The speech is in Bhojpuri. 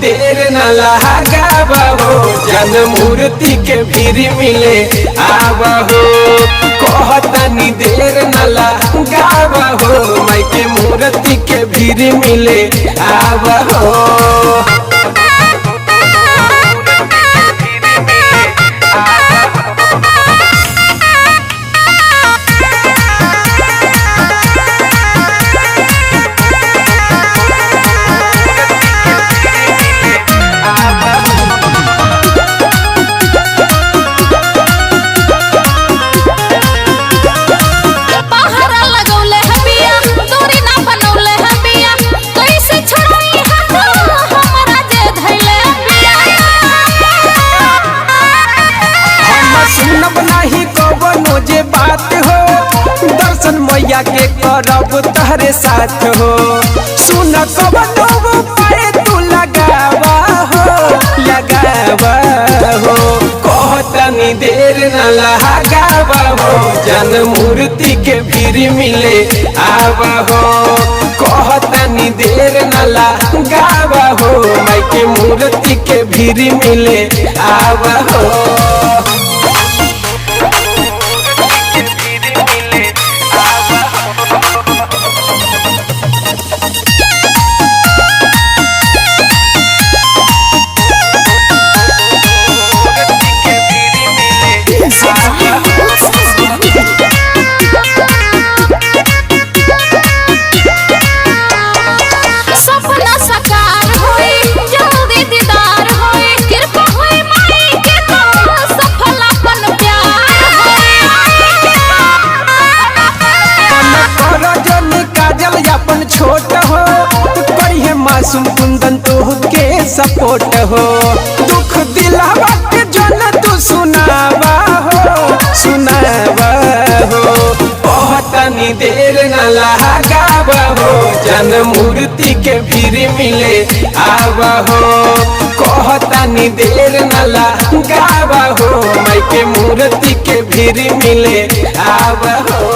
देर न लगावा हो, जन मूर्ति के भीड़ मिले आवा हो। कहतनी देर न लगावा हो, माई के मूर्ति के भीड़ मिले आवा हो। जे बात हो दर्शन मैया के करब तहरे साथ हो। सुन कबो पाए तू लगावा हो, कहतनी देर न लगावा हो, जन मूर्ति के भीड़ मिले आवा हो। कहतनी देर न लगावा हो, माई के मूर्ति के भीड़ मिले आवा हो। छोट हो करिए मासूम कुंदन तो के सपोर्ट हो। दुख दिलावा के जन तू सुनावा हो। कहतनी देर न लगावा हो, जन मूर्ति के भीड़ मिले आवा हो। कहतनी देर न लगावा हो, माई के मूर्ति के भीड़ मिले आवा हो।